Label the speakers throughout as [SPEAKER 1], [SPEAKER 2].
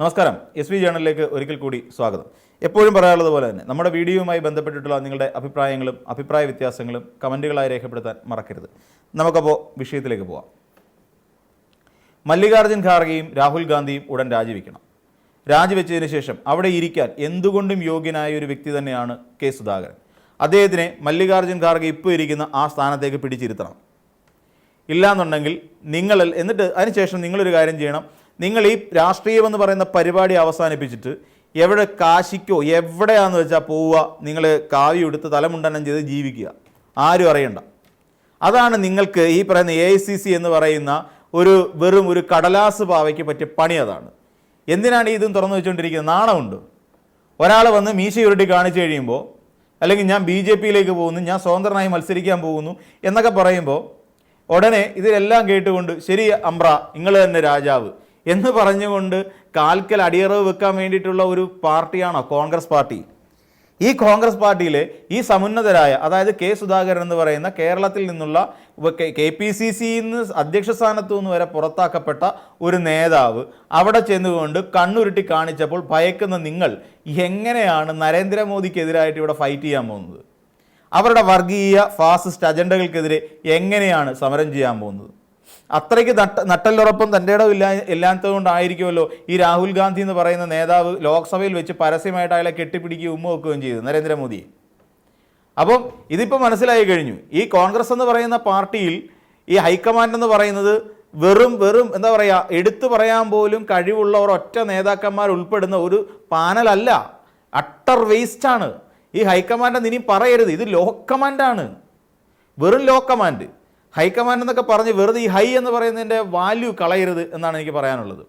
[SPEAKER 1] നമസ്കാരം. S V ജേണലിലേക്ക് ഒരിക്കൽ കൂടി സ്വാഗതം. എപ്പോഴും പറയാനുള്ളത് പോലെ തന്നെ നമ്മുടെ വീഡിയോയുമായി ബന്ധപ്പെട്ടിട്ടുള്ള നിങ്ങളുടെ അഭിപ്രായങ്ങളും അഭിപ്രായ വ്യത്യാസങ്ങളും കമൻറ്റുകളായി രേഖപ്പെടുത്താൻ മറക്കരുത്. നമുക്കപ്പോൾ വിഷയത്തിലേക്ക് പോവാം. മല്ലികാർജ്ജുൻ ഖാർഗെയും രാഹുൽ ഗാന്ധിയും ഉടൻ രാജിവെക്കണം. രാജിവെച്ചതിന് ശേഷം അവിടെ ഇരിക്കാൻ എന്തുകൊണ്ടും യോഗ്യനായ ഒരു വ്യക്തി തന്നെയാണ് കെ സുധാകരൻ. അദ്ദേഹത്തിനെ മല്ലികാർജ്ജുൻ ഖാർഗെ ഇപ്പോൾ ഇരിക്കുന്ന ആ സ്ഥാനത്തേക്ക് പിടിച്ചിരുത്തണം. ഇല്ലാന്നുണ്ടെങ്കിൽ എന്നിട്ട് അതിനുശേഷം നിങ്ങളൊരു കാര്യം ചെയ്യണം. നിങ്ങൾ ഈ രാഷ്ട്രീയമെന്ന് പറയുന്ന പരിപാടി അവസാനിപ്പിച്ചിട്ട് എവിടെ കാശിക്കോ എവിടെയാണെന്ന് വെച്ചാൽ പോവുക. നിങ്ങൾ കാവ്യം എടുത്ത് തലമുണ്ടനം ചെയ്ത് ജീവിക്കുക, ആരും അറിയണ്ട. അതാണ് നിങ്ങൾക്ക് ഈ പറയുന്ന AICC എന്ന് പറയുന്ന വെറും ഒരു കടലാസ് പാവയ്ക്ക് പറ്റിയ പണി. അതാണ്. എന്തിനാണ് ഇതും തുറന്നു വെച്ചുകൊണ്ടിരിക്കുന്നത്? നാണമുണ്ട്. ഒരാൾ വന്ന് മീശ ഉരുട്ടി കാണിച്ചു കഴിയുമ്പോൾ, അല്ലെങ്കിൽ ഞാൻ BJPയിലേക്ക് പോകുന്നു, ഞാൻ സ്വതന്ത്രനായി മത്സരിക്കാൻ പോകുന്നു എന്നൊക്കെ പറയുമ്പോൾ ഉടനെ ഇതിലെല്ലാം കേട്ടുകൊണ്ട് ശരി അമ്പ്ര നിങ്ങൾ തന്നെ രാജാവ് എന്ന് പറഞ്ഞുകൊണ്ട് കാൽക്കൽ അടിയറവ് വെക്കാൻ വേണ്ടിയിട്ടുള്ള ഒരു പാർട്ടിയാണോ കോൺഗ്രസ് പാർട്ടി? ഈ കോൺഗ്രസ് പാർട്ടിയിലെ ഈ സമുന്നതരായ, അതായത് കെ സുധാകരൻ എന്ന് പറയുന്ന കേരളത്തിൽ നിന്നുള്ള KPCCന്ന് അധ്യക്ഷ സ്ഥാനത്തു നിന്ന് വരെ പുറത്താക്കപ്പെട്ട ഒരു നേതാവ് അവിടെ ചെന്നുകൊണ്ട് കണ്ണുരുട്ടി കാണിച്ചപ്പോൾ ഭയക്കുന്ന നിങ്ങൾ എങ്ങനെയാണ് നരേന്ദ്രമോദിക്കെതിരായിട്ട് ഇവിടെ ഫൈറ്റ് ചെയ്യാൻ പോകുന്നത്? അവരുടെ വർഗീയ ഫാസിസ്റ്റ് അജണ്ടകൾക്കെതിരെ എങ്ങനെയാണ് സമരം ചെയ്യാൻ പോകുന്നത്? അത്രയ്ക്ക് നട്ടലുറപ്പം തൻ്റെ ഇല്ലാത്തതുകൊണ്ടായിരിക്കുമല്ലോ ഈ രാഹുൽ ഗാന്ധി എന്ന് പറയുന്ന നേതാവ് ലോക്സഭയിൽ വെച്ച് പരസ്യമായിട്ട് അയാളെ കെട്ടിപ്പിടിക്കുകയും ഉമ്മ വെക്കുകയും ചെയ്തു നരേന്ദ്രമോദിയെ. അപ്പം ഇതിപ്പോൾ മനസ്സിലായി കഴിഞ്ഞു. ഈ കോൺഗ്രസ് എന്ന് പറയുന്ന പാർട്ടിയിൽ ഈ ഹൈക്കമാൻഡ് എന്ന് പറയുന്നത് വെറും എന്താ പറയുക, എടുത്തു പറയാൻ പോലും കഴിവുള്ളവർ ഒറ്റ നേതാക്കന്മാർ ഉൾപ്പെടുന്ന ഒരു പാനലല്ല. അട്ടർ വേസ്റ്റാണ് ഈ ഹൈക്കമാൻഡ്. ഇനി പറയരുത്, ഇത് ലോ കമാൻഡാണ്, വെറും ലോ കമാൻഡ്. ഹൈക്കമാൻഡ് എന്നൊക്കെ പറഞ്ഞ് വെറുതെ ഈ ഹൈ എന്ന് പറയുന്നതിൻ്റെ വാല്യൂ കളയരുത് എന്നാണ് എനിക്ക് പറയാനുള്ളത്.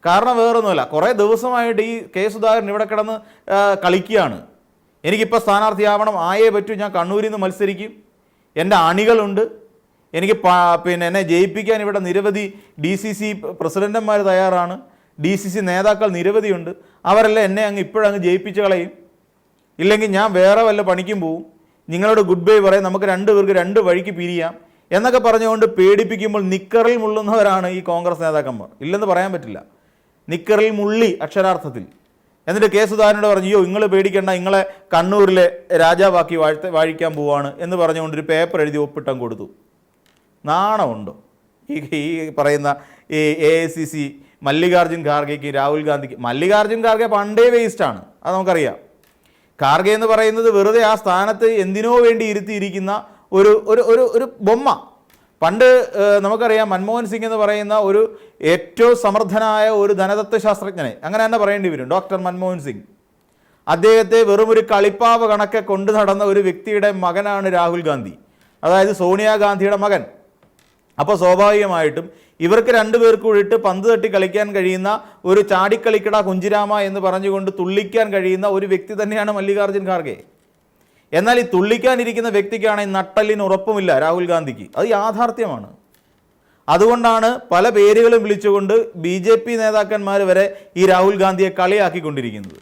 [SPEAKER 1] കാരണം വേറൊന്നുമല്ല, കുറേ ദിവസമായിട്ട് ഈ കെ സുധാകരൻ ഇവിടെ കിടന്ന് കളിക്കുകയാണ്. എനിക്കിപ്പോൾ സ്ഥാനാർത്ഥിയാവണം, ആയേ പറ്റൂ, ഞാൻ കണ്ണൂരിൽ നിന്ന് മത്സരിക്കും, എൻ്റെ അണികളുണ്ട്, എനിക്ക് എന്നെ ജയിപ്പിക്കാൻ ഇവിടെ നിരവധി DCC പ്രസിഡന്റന്മാർ തയ്യാറാണ്, DCC നേതാക്കൾ നിരവധിയുണ്ട്, അവരെല്ലാം എന്നെ ഇപ്പോഴങ്ങ് ജയിപ്പിച്ച് കളയും, ഇല്ലെങ്കിൽ ഞാൻ വേറെ വല്ല പണിക്കും പോവും, നിങ്ങളോട് ഗുഡ് ബൈ പറയാം, നമുക്ക് രണ്ടുപേർക്ക് രണ്ട് വഴിക്ക് പിരിയാം എന്നൊക്കെ പറഞ്ഞുകൊണ്ട് പേടിപ്പിക്കുമ്പോൾ നിക്കറിൽ മുള്ളുന്നവരാണ് ഈ കോൺഗ്രസ് നേതാക്കന്മാർ. ഇല്ലെന്ന് പറയാൻ പറ്റില്ല, നിക്കറിൽ മുള്ളി അക്ഷരാർത്ഥത്തിൽ. എന്നിട്ട് കെ സുധാകരനോട് പറഞ്ഞു, അയ്യോ നിങ്ങൾ പേടിക്കേണ്ട, നിങ്ങളെ കണ്ണൂരിലെ രാജാവാക്കി വാഴിക്കാൻ പോവാണ് എന്ന് പറഞ്ഞുകൊണ്ടൊരു പേപ്പർ എഴുതി ഒപ്പിട്ടം കൊടുത്തു. നാണമുണ്ടോ ഈ പറയുന്ന ഈ AICC മല്ലികാർജ്ജുൻ ഖാർഗെക്ക് രാഹുൽ ഗാന്ധിക്ക്? മല്ലികാർജ്ജുൻ ഖാർഗെ പണ്ടേ വേസ്റ്റാണ്, അത് നമുക്കറിയാം. ഖാർഗെ എന്ന് പറയുന്നത് വെറുതെ ആ സ്ഥാനത്ത് എന്തിനോ വേണ്ടി ഇരുത്തിയിരിക്കുന്ന ഒരു ബൊമ്മ. പണ്ട് നമുക്കറിയാം, മൻമോഹൻ സിംഗ് എന്ന് പറയുന്ന ഒരു ഏറ്റവും സമർത്ഥനായ ഒരു ധനതത്വശാസ്ത്രജ്ഞനെ, അങ്ങനെ തന്നെ പറയേണ്ടി വരും, ഡോക്ടർ മൻമോഹൻ സിംഗ്. അദ്ദേഹത്തെ വെറും ഒരു കളിപ്പാവ കണക്കെ കൊണ്ടു നടന്ന ഒരു വ്യക്തിയുടെ മകനാണ് രാഹുൽ ഗാന്ധി, അതായത് സോണിയാഗാന്ധിയുടെ മകൻ. അപ്പോൾ സ്വാഭാവികമായിട്ടും ഇവർക്ക് രണ്ടുപേർക്ക് കൂടിയിട്ട് പന്ത് തട്ടി കളിക്കാൻ കഴിയുന്ന, ഒരു ചാടിക്കളിക്കട കുഞ്ചിരാമ എന്ന് പറഞ്ഞുകൊണ്ട് തുള്ളിക്കാൻ കഴിയുന്ന ഒരു വ്യക്തി തന്നെയാണ് മല്ലികാർജ്ജുൻ ഖാർഗെ. എന്നാൽ ഈ തുള്ളിക്കാനിരിക്കുന്ന വ്യക്തിക്കാണെങ്കിൽ നട്ടലിന് ഉറപ്പുമില്ല രാഹുൽ ഗാന്ധിക്ക്. അത് യാഥാർത്ഥ്യമാണ്. അതുകൊണ്ടാണ് പല പേരുകളും വിളിച്ചുകൊണ്ട് BJP നേതാക്കന്മാർ വരെ ഈ രാഹുൽ ഗാന്ധിയെ കളിയാക്കിക്കൊണ്ടിരിക്കുന്നത്.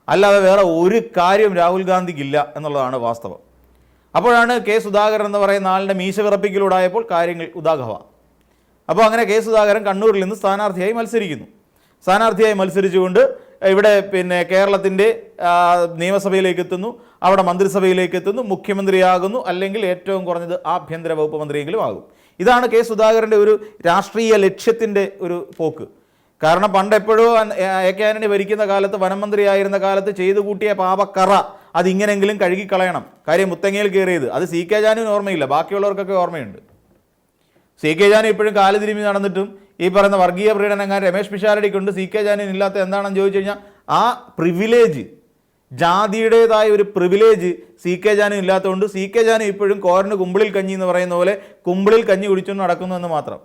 [SPEAKER 1] അല്ലാതെ വേറെ ഒരു കാര്യം രാഹുൽ ഗാന്ധിക്കില്ല എന്നുള്ളതാണ് വാസ്തവം. അപ്പോഴാണ് കെ സുധാകരൻ എന്ന് പറയുന്ന ആളിൻ്റെ മീശ വിറപ്പിക്കലൂടായപ്പോൾ കാര്യങ്ങൾ ഉദാഹവ. അപ്പോൾ അങ്ങനെ കെ സുധാകരൻ കണ്ണൂരിൽ നിന്ന് സ്ഥാനാർത്ഥിയായി മത്സരിക്കുന്നു. സ്ഥാനാർത്ഥിയായി മത്സരിച്ചുകൊണ്ട് ഇവിടെ കേരളത്തിൻ്റെ നിയമസഭയിലേക്ക് എത്തുന്നു, അവിടെ മന്ത്രിസഭയിലേക്ക് എത്തുന്നു, മുഖ്യമന്ത്രിയാകുന്നു, അല്ലെങ്കിൽ ഏറ്റവും കുറഞ്ഞത് ആഭ്യന്തര വകുപ്പ് മന്ത്രിയെങ്കിലും ആകും. ഇതാണ് കെ സുധാകരൻ്റെ ഒരു രാഷ്ട്രീയ ലക്ഷ്യത്തിൻ്റെ ഒരു പോക്ക്. കാരണം പണ്ട് എപ്പോഴോ AK ആന്റണി ഭരിക്കുന്ന കാലത്ത്, വനം മന്ത്രിയായിരുന്ന കാലത്ത് ചെയ്തു കൂട്ടിയ പാപക്കറ അതിങ്ങനെങ്കിലും കഴുകിക്കളയണം. കാര്യം മുത്തങ്ങയിൽ കയറിയത് അത് CK ജാനുവിന് ഓർമ്മയില്ല, ബാക്കിയുള്ളവർക്കൊക്കെ ഓർമ്മയുണ്ട്. CK ജാനു ഇപ്പോഴും കാല് തിരുമ്മി നടന്നിട്ടും ഈ പറയുന്ന വർഗീയ പ്രീണനങ്ങാൻ രമേശ് പിഷാരടിക്കുണ്ട്, CK ജാനുവിന് ഇല്ലാത്ത എന്താണെന്ന് ചോദിച്ചു കഴിഞ്ഞാൽ ആ പ്രിവിലേജ്, ജാതിയുടേതായ ഒരു പ്രിവിലേജ് CK ജാനു ഇല്ലാത്തതുകൊണ്ട് CK ജാനു ഇപ്പോഴും കോരന് കുമ്പിളിൽ കഞ്ഞി എന്ന് പറയുന്ന പോലെ കുമ്പിളിൽ കഞ്ഞി കുടിച്ചുകൊണ്ട് നടക്കുന്നു എന്ന് മാത്രം.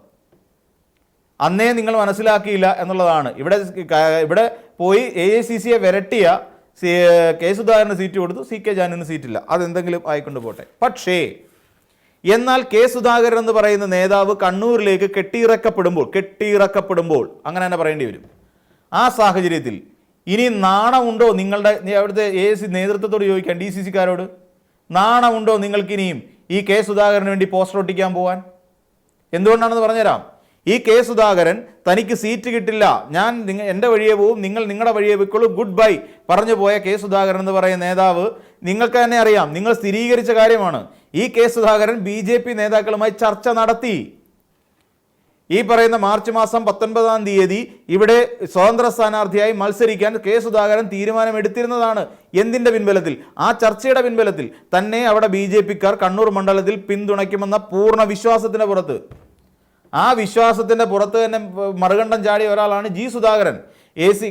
[SPEAKER 1] അന്നേ നിങ്ങൾ മനസ്സിലാക്കിയില്ല എന്നുള്ളതാണ്. ഇവിടെ പോയി AICCയെ വിരട്ടിയ കെ സുധാകരന് സീറ്റ് കൊടുത്തു, CK ജാനുവിന് സീറ്റില്ല. അതെന്തെങ്കിലും ആയിക്കൊണ്ട് പോട്ടെ. പക്ഷേ എന്നാൽ കെ സുധാകരൻ എന്ന് പറയുന്ന നേതാവ് കണ്ണൂരിലേക്ക് കെട്ടിയിറക്കപ്പെടുമ്പോൾ അങ്ങനെ തന്നെ പറയേണ്ടി വരും. ആ സാഹചര്യത്തിൽ ഇനി നാണമുണ്ടോ നിങ്ങളുടെ അവിടുത്തെ AIC നേതൃത്വത്തോട് ചോദിക്കാൻ, DCCക്കാരോട് നാണമുണ്ടോ നിങ്ങൾക്കിനിയും ഈ കെ സുധാകരന് വേണ്ടി പോസ്റ്റർ ഒട്ടിക്കാൻ പോകാൻ? എന്തുകൊണ്ടാണെന്ന് പറഞ്ഞുതരാം. ഈ കെ സുധാകരൻ തനിക്ക് സീറ്റ് കിട്ടില്ല, ഞാൻ എൻ്റെ വഴിയെ പോവും, നിങ്ങൾ നിങ്ങളുടെ വഴിയെ പോയിക്കോളൂ, ഗുഡ് ബൈ പറഞ്ഞു പോയ കെ സുധാകരൻ എന്ന് പറയുന്ന നേതാവ് നിങ്ങൾക്ക് തന്നെ അറിയാം, നിങ്ങൾ സ്ഥിരീകരിച്ച കാര്യമാണ്. ഈ കെ സുധാകരൻ BJP നേതാക്കളുമായി ചർച്ച നടത്തി. ഈ പറയുന്ന മാർച്ച് മാസം 19-ാം തീയതി ഇവിടെ സ്വതന്ത്ര സ്ഥാനാർത്ഥിയായി മത്സരിക്കാൻ കെ സുധാകരൻ തീരുമാനമെടുത്തിരുന്നതാണ്. എന്തിൻ്റെ പിൻബലത്തിൽ? ആ ചർച്ചയുടെ പിൻബലത്തിൽ തന്നെ അവിടെ BJPക്കാർ കണ്ണൂർ മണ്ഡലത്തിൽ പിന്തുണയ്ക്കുമെന്ന പൂർണ്ണ വിശ്വാസത്തിൻ്റെ പുറത്ത്. ആ വിശ്വാസത്തിൻ്റെ പുറത്ത് തന്നെ മറുകണ്ഠം ചാടിയ ഒരാളാണ് ജി സുധാകരൻ.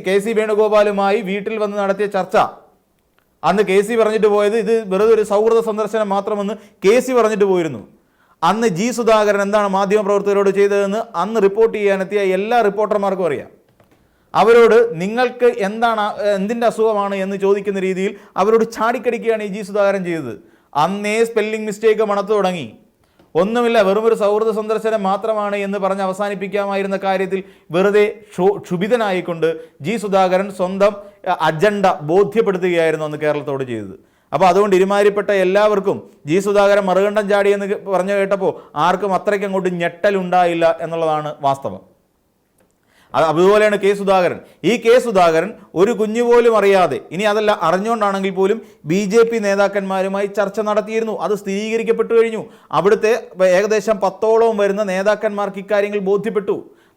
[SPEAKER 1] കെ.സി. വേണുഗോപാലുമായി വീട്ടിൽ വന്ന് നടത്തിയ ചർച്ച, അന്ന് കെ.സി. പറഞ്ഞിട്ട് പോയത് ഇത് വെറുതെ ഒരു സൗഹൃദ സന്ദർശനം മാത്രമെന്ന് കെ.സി. പറഞ്ഞിട്ട് പോയിരുന്നു. അന്ന് ജി സുധാകരൻ എന്താണ് മാധ്യമപ്രവർത്തകരോട് ചെയ്തതെന്ന് അന്ന് റിപ്പോർട്ട് ചെയ്യാനെത്തിയ എല്ലാ റിപ്പോർട്ടർമാർക്കും അറിയാം. അവരോട് നിങ്ങൾക്ക് എന്തിൻ്റെ അസുഖമാണ് എന്ന് ചോദിക്കുന്ന രീതിയിൽ അവരോട് ചാടിക്കടിക്കുകയാണ് ഈ ജി സുധാകരൻ ചെയ്തത്. അന്നേ സ്പെല്ലിംഗ് മിസ്റ്റേക്ക് മണത്തു തുടങ്ങി. ഒന്നുമില്ല, വെറും ഒരു സൗഹൃദ സന്ദർശനം മാത്രമാണ് എന്ന് പറഞ്ഞ് അവസാനിപ്പിക്കാമായിരുന്ന കാര്യത്തിൽ വെറുതെ ക്ഷുഭിതനായിക്കൊണ്ട് ജി സുധാകരൻ സ്വന്തം അജണ്ട ബോധ്യപ്പെടുത്തുകയായിരുന്നു അന്ന് കേരളത്തോട് ചെയ്തത്. അപ്പോൾ അതുകൊണ്ട് ഇരുമാരിപ്പെട്ട എല്ലാവർക്കും ജി സുധാകരൻ മറുകണ്ഠം ചാടിയെന്ന് പറഞ്ഞു കേട്ടപ്പോൾ ആർക്കും അത്രയ്ക്ക് അങ്ങോട്ട് ഞെട്ടലുണ്ടായില്ല എന്നുള്ളതാണ് വാസ്തവം. അതുപോലെയാണ് കെ സുധാകരൻ. ഈ കെ സുധാകരൻ ഒരു കുഞ്ഞുപോലും അറിയാതെ, ഇനി അതല്ല അറിഞ്ഞുകൊണ്ടാണെങ്കിൽ പോലും BJP നേതാക്കന്മാരുമായി ചർച്ച നടത്തിയിരുന്നു. അത് സ്ഥിരീകരിക്കപ്പെട്ടു കഴിഞ്ഞു. അവിടുത്തെ ഏകദേശം 10ഓളം വരുന്ന നേതാക്കന്മാർക്ക് ഇക്കാര്യങ്ങൾ ബോധ്യപ്പെട്ടു.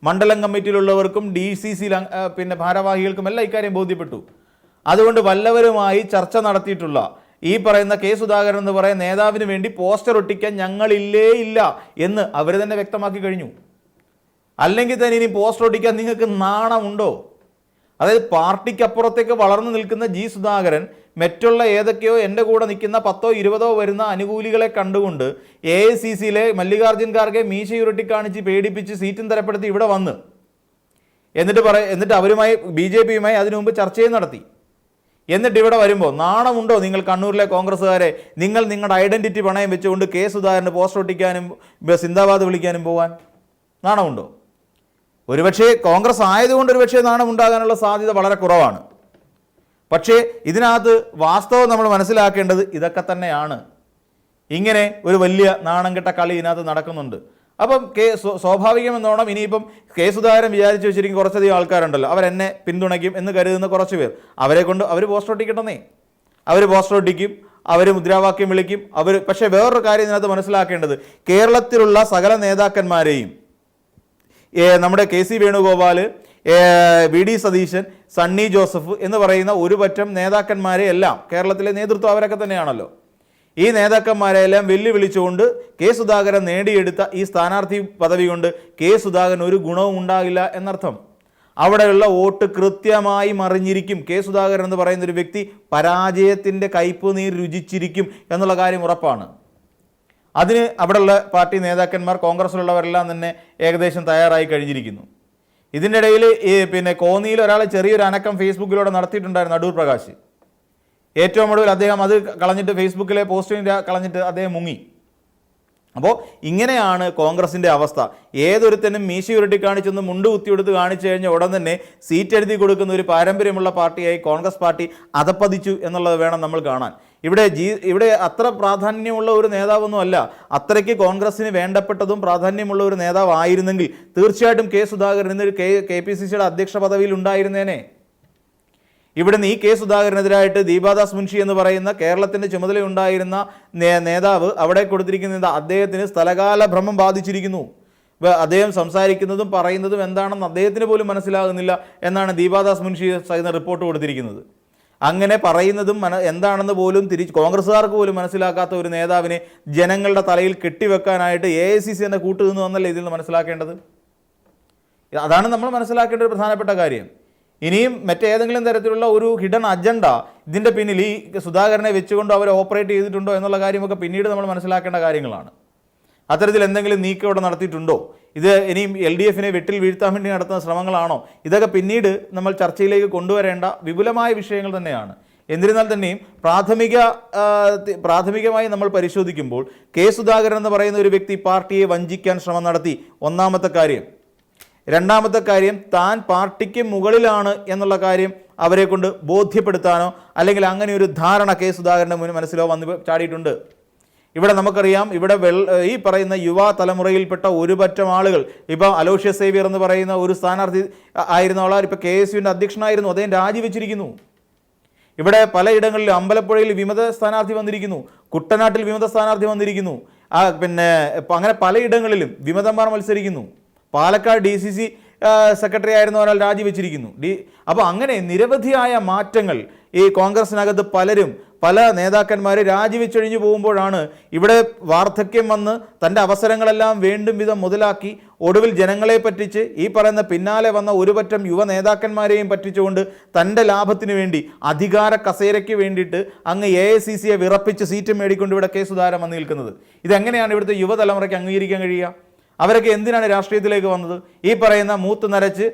[SPEAKER 1] മണ്ഡലം കമ്മിറ്റിയിലുള്ളവർക്കും DCC ഭാരവാഹികൾക്കും എല്ലാം ഇക്കാര്യം ബോധ്യപ്പെട്ടു. അതുകൊണ്ട് വല്ലവരുമായി ചർച്ച നടത്തിയിട്ടുള്ള ഈ പറയുന്ന കെ സുധാകരൻ എന്ന് പറയുന്ന നേതാവിന് വേണ്ടി പോസ്റ്റർ ഒട്ടിക്കാൻ ഞങ്ങളില്ലേ ഇല്ല എന്ന് അവർ തന്നെ വ്യക്തമാക്കി കഴിഞ്ഞു. അല്ലെങ്കിൽ തന്നെ ഇനി പോസ്റ്റർ ഒട്ടിക്കാൻ നിങ്ങൾക്ക് നാണമുണ്ടോ? അതായത് പാർട്ടിക്കപ്പുറത്തേക്ക് വളർന്നു നിൽക്കുന്ന ജി സുധാകരൻ മറ്റുള്ള ഏതൊക്കെയോ എൻ്റെ കൂടെ നിൽക്കുന്ന 10ഓ 20ഓ വരുന്ന അനുകൂലികളെ കണ്ടുകൊണ്ട് AICCയിലെ മല്ലികാർജ്ജുൻ ഖാർഗെ മീശയുരുട്ടി കാണിച്ച് പേടിപ്പിച്ച് സീറ്റും തരപ്പെടുത്തി ഇവിടെ വന്ന് എന്നിട്ട് അവരുമായി BJPയുമായി അതിനു മുമ്പ് ചർച്ചയും നടത്തി. എന്നിട്ട് ഇവിടെ വരുമ്പോൾ നാണമുണ്ടോ നിങ്ങൾ കണ്ണൂരിലെ കോൺഗ്രസ്സുകാരെ? നിങ്ങൾ നിങ്ങളുടെ ഐഡൻറ്റിറ്റി പണയം വെച്ചുകൊണ്ട് കെ സുധാകരന് പോസ്റ്റർ ഒട്ടിക്കാനും സിന്ദാബാദ് വിളിക്കാനും പോകാൻ നാണമുണ്ടോ? ഒരുപക്ഷെ കോൺഗ്രസ് ആയതുകൊണ്ട് ഒരുപക്ഷെ നാണമുണ്ടാകാനുള്ള സാധ്യത വളരെ കുറവാണ്. പക്ഷേ ഇതിനകത്ത് വാസ്തവം നമ്മൾ മനസ്സിലാക്കേണ്ടത് ഇതൊക്കെ തന്നെയാണ്. ഇങ്ങനെ ഒരു വലിയ നാണം കെട്ട കളി ഇതിനകത്ത് നടക്കുന്നുണ്ട്. അപ്പം സ്വാഭാവികമെന്നോണം ഇനിയിപ്പം കെ സുധാകരൻ വിചാരിച്ചു വെച്ചിരിക്കും കുറച്ചധികം ആൾക്കാരുണ്ടല്ലോ, അവരെന്നെ പിന്തുണയ്ക്കും എന്ന് കരുതുന്ന കുറച്ച് പേർ, അവരെ കൊണ്ട് അവർ പോസ്റ്റർ ഒട്ടിക്കട്ടെന്നേ. അവർ പോസ്റ്റർ ഒട്ടിക്കും, അവർ മുദ്രാവാക്യം വിളിക്കും. പക്ഷേ വേറൊരു കാര്യം ഇതിനകത്ത് മനസ്സിലാക്കേണ്ടത്, കേരളത്തിലുള്ള സകല നേതാക്കന്മാരെയും നമ്മുടെ കെ.സി. വേണുഗോപാൽ, VD സതീശൻ, സണ്ണി ജോസഫ് എന്ന് പറയുന്ന ഒരു പറ്റം നേതാക്കന്മാരെ എല്ലാം കേരളത്തിലെ നേതൃത്വം അവരൊക്കെ തന്നെയാണല്ലോ. ഈ നേതാക്കന്മാരെല്ലാം വെല്ലുവിളിച്ചുകൊണ്ട് കെ സുധാകരൻ നേടിയെടുത്ത ഈ സ്ഥാനാർത്ഥി പദവി കൊണ്ട് കെ സുധാകരൻ ഒരു ഗുണവും ഉണ്ടാകില്ല എന്നർത്ഥം. അവിടെയുള്ള വോട്ട് കൃത്യമായി മറിഞ്ഞിരിക്കും. കെ സുധാകരൻ എന്ന് പറയുന്ന ഒരു വ്യക്തി പരാജയത്തിൻ്റെ കയ്പ് നീർ രുചിച്ചിരിക്കും എന്നുള്ള കാര്യം ഉറപ്പാണ്. അതിന് അവിടെയുള്ള പാർട്ടി നേതാക്കന്മാർ, കോൺഗ്രസ്സിലുള്ളവരെല്ലാം തന്നെ ഏകദേശം തയ്യാറായി കഴിഞ്ഞിരിക്കുന്നു. ഇതിൻ്റെ ഇടയിൽ കോന്നിയിൽ ഒരാൾ ചെറിയൊരു അനക്കം ഫേസ്ബുക്കിലൂടെ നടത്തിയിട്ടുണ്ടായിരുന്നു, അടൂർ പ്രകാശ്. ഏറ്റവും ഒടുവിൽ അദ്ദേഹം അത് കളഞ്ഞിട്ട് ഫേസ്ബുക്കിലെ പോസ്റ്റിൻ്റെ കളഞ്ഞിട്ട് അദ്ദേഹം മുങ്ങി. അപ്പോൾ ഇങ്ങനെയാണ് കോൺഗ്രസിൻ്റെ അവസ്ഥ. ഏതൊരുത്തനും മീശ ഉരുട്ടി കാണിച്ചൊന്ന് മുണ്ട് കുത്തിയെടുത്ത് കാണിച്ചു കഴിഞ്ഞാൽ ഉടൻ തന്നെ സീറ്റ് എഴുതി കൊടുക്കുന്ന ഒരു പാരമ്പര്യമുള്ള പാർട്ടിയായി കോൺഗ്രസ് പാർട്ടി അധപ്പതിച്ചു എന്നുള്ളത് വേണം നമ്മൾ കാണാൻ. ഇവിടെ അത്ര പ്രാധാന്യമുള്ള ഒരു നേതാവൊന്നും അല്ല. അത്രയ്ക്ക് കോൺഗ്രസിന് വേണ്ടപ്പെട്ടതും പ്രാധാന്യമുള്ള ഒരു നേതാവ് ആയിരുന്നെങ്കിൽ തീർച്ചയായിട്ടും കെ സുധാകരൻ ഇന്നൊരു KPCCയുടെ അധ്യക്ഷ പദവിയിൽ ഉണ്ടായിരുന്നേനെ. ഇവിടുന്ന് ഈ കെ സുധാകരനെതിരായിട്ട് ദീപാദാസ് മുൻഷി എന്ന് പറയുന്ന കേരളത്തിൻ്റെ ചുമതലയുണ്ടായിരുന്ന നേതാവ് അവിടെ കൊടുത്തിരിക്കുന്ന അദ്ദേഹത്തിന് സ്ഥലകാല ഭ്രമം ബാധിച്ചിരിക്കുന്നു. അദ്ദേഹം സംസാരിക്കുന്നതും പറയുന്നതും എന്താണെന്ന് അദ്ദേഹത്തിന് പോലും മനസ്സിലാകുന്നില്ല എന്നാണ് ദീപാദാസ് മുൻഷി സഹിത റിപ്പോർട്ട് കൊടുത്തിരിക്കുന്നത്. അങ്ങനെ പറയുന്നതും എന്താണെന്ന് പോലും കോൺഗ്രസ്സുകാർക്ക് പോലും മനസ്സിലാക്കാത്ത ഒരു നേതാവിനെ ജനങ്ങളുടെ തലയിൽ കെട്ടിവെക്കാനായിട്ട് AICC തന്നെ കൂട്ടുനിന്നു എന്നല്ലേ ഇതിൽ നിന്ന് മനസ്സിലാക്കേണ്ടത്. അതാണ് നമ്മൾ മനസ്സിലാക്കേണ്ട ഒരു പ്രധാനപ്പെട്ട കാര്യം. ഇനിയും മറ്റേതെങ്കിലും തരത്തിലുള്ള ഒരു ഹിഡൻ അജണ്ട ഇതിൻ്റെ പിന്നിൽ ഈ സുധാകരനെ വെച്ചുകൊണ്ട് അവർ ഓപ്പറേറ്റ് ചെയ്തിട്ടുണ്ടോ എന്നുള്ള കാര്യമൊക്കെ പിന്നീട് നമ്മൾ മനസ്സിലാക്കേണ്ട കാര്യങ്ങളാണ്. അത്തരത്തിൽ എന്തെങ്കിലും നീക്കം ഇവിടെ നടത്തിയിട്ടുണ്ടോ, ഇത് ഇനിയും LDFനെ വെട്ടിൽ വീഴ്ത്താൻ വേണ്ടി നടത്തുന്ന ശ്രമങ്ങളാണോ, ഇതൊക്കെ പിന്നീട് നമ്മൾ ചർച്ചയിലേക്ക് കൊണ്ടുവരേണ്ട വിപുലമായ വിഷയങ്ങൾ തന്നെയാണ്. എന്നിരുന്നാൽ തന്നെയും പ്രാഥമികമായി നമ്മൾ പരിശോധിക്കുമ്പോൾ കെ സുധാകരൻ എന്ന് പറയുന്ന ഒരു വ്യക്തി പാർട്ടിയെ വഞ്ചിക്കാൻ ശ്രമം നടത്തി, ഒന്നാമത്തെ കാര്യം. രണ്ടാമത്തെ കാര്യം, താൻ പാർട്ടിക്ക് മുകളിലാണ് എന്നുള്ള കാര്യം അവരെ കൊണ്ട് ബോധ്യപ്പെടുത്താനോ അല്ലെങ്കിൽ അങ്ങനെ ഒരു ധാരണ കെ സുധാകരൻ്റെ മനസ്സിലോ വന്ന് ചാടിയിട്ടുണ്ട്. ഇവിടെ നമുക്കറിയാം, ഇവിടെ ഈ പറയുന്ന യുവ തലമുറയിൽപ്പെട്ട ഒരുപറ്റം ആളുകൾ, ഇപ്പോൾ അലോഷ്യസ് സേവ്യർ എന്ന് പറയുന്ന ഒരു സ്ഥാനാർത്ഥി ആയിരുന്ന ആളാർ ഇപ്പോൾ KSUവിൻ്റെ അധ്യക്ഷനായിരുന്നു, അദ്ദേഹം രാജിവെച്ചിരിക്കുന്നു. ഇവിടെ പലയിടങ്ങളിലും അമ്പലപ്പുഴയിൽ വിമത സ്ഥാനാർത്ഥി വന്നിരിക്കുന്നു, കുട്ടനാട്ടിൽ വിമത സ്ഥാനാർത്ഥി വന്നിരിക്കുന്നു, പിന്നെ അങ്ങനെ പലയിടങ്ങളിലും വിമതന്മാർ മത്സരിക്കുന്നു. പാലക്കാട് DCC സെക്രട്ടറി ആയിരുന്ന ഒരാൾ രാജിവെച്ചിരിക്കുന്നു. അപ്പോൾ അങ്ങനെ നിരവധിയായ മാറ്റങ്ങൾ ഈ കോൺഗ്രസിനകത്ത് പല നേതാക്കന്മാർ രാജിവെച്ചൊഴിഞ്ഞു പോകുമ്പോഴാണ് ഇവിടെ വാർദ്ധക്യം വന്ന് തൻ്റെ അവസരങ്ങളെല്ലാം വേണ്ടും വിധം മുതലാക്കി ഒടുവിൽ ജനങ്ങളെ പറ്റിച്ച് ഈ പറയുന്ന പിന്നാലെ വന്ന ഒരുപറ്റം യുവ നേതാക്കന്മാരെയും പറ്റിച്ചുകൊണ്ട് തൻ്റെ ലാഭത്തിന് വേണ്ടി അധികാര കസേരയ്ക്ക് വേണ്ടിയിട്ട് അങ്ങ് AICCയെ വിറപ്പിച്ച് സീറ്റ് മേടിക്കൊണ്ട് ഇവിടെ K. സുധാകരൻ വന്ന് നിൽക്കുന്നത്. ഇതെങ്ങനെയാണ് ഇവിടുത്തെ യുവതലമുറയ്ക്ക് അംഗീകരിക്കാൻ കഴിയുക? അവരൊക്കെ എന്തിനാണ് രാഷ്ട്രീയത്തിലേക്ക് വന്നത്? ഈ പറയുന്ന മൂത്ത് നരച്ച്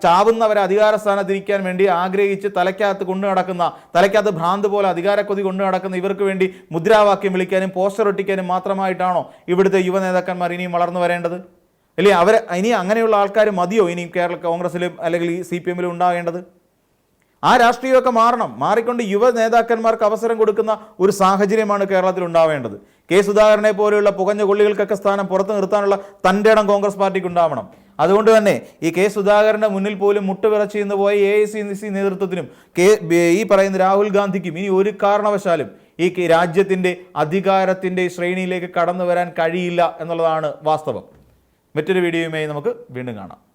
[SPEAKER 1] ചാവുന്നവരെ അധികാര സ്ഥാനത്തിരിക്കാൻ വേണ്ടി ആഗ്രഹിച്ച് തലയ്ക്കകത്ത് ഭ്രാന്ത് പോലെ അധികാരക്കൊതി കൊണ്ടു നടക്കുന്ന ഇവർക്ക് വേണ്ടി മുദ്രാവാക്യം വിളിക്കാനും പോസ്റ്റർ ഒട്ടിക്കാനും മാത്രമായിട്ടാണോ ഇവിടുത്തെ യുവ നേതാക്കന്മാർ ഇനിയും വളർന്നു വരേണ്ടത്? അല്ലേ ഇനി അങ്ങനെയുള്ള ആൾക്കാർ മതിയോ ഇനി കേരള കോൺഗ്രസിലും അല്ലെങ്കിൽ ഈ CPM-ലും ഉണ്ടാകേണ്ടത്? ആ രാഷ്ട്രീയമൊക്കെ മാറിക്കൊണ്ട് യുവ നേതാക്കന്മാർക്ക് അവസരം കൊടുക്കുന്ന ഒരു സാഹചര്യമാണ് കേരളത്തിൽ ഉണ്ടാവേണ്ടത്. K. സുധാകരനെ പോലെയുള്ള പുകഞ്ഞ കൊള്ളികൾക്കൊക്കെ സ്ഥാനം പുറത്തു നിർത്താനുള്ള തൻ്റെ ഇടം കോൺഗ്രസ് പാർട്ടിക്ക് ഉണ്ടാവണം. അതുകൊണ്ട് തന്നെ ഈ K. സുധാകരൻ്റെ മുന്നിൽ പോലും മുട്ടുവിറച്ച് നിന്ന് പോയ AICC നേതൃത്വത്തിനും ഈ പറയുന്ന രാഹുൽ ഗാന്ധിക്കും ഇനി ഒരു കാരണവശാലും ഈ രാജ്യത്തിൻ്റെ അധികാരത്തിൻ്റെ ശ്രേണിയിലേക്ക് കടന്നു വരാൻ കഴിയില്ല എന്നുള്ളതാണ് വാസ്തവം. മറ്റൊരു വീഡിയോയുമായി നമുക്ക് വീണ്ടും കാണാം.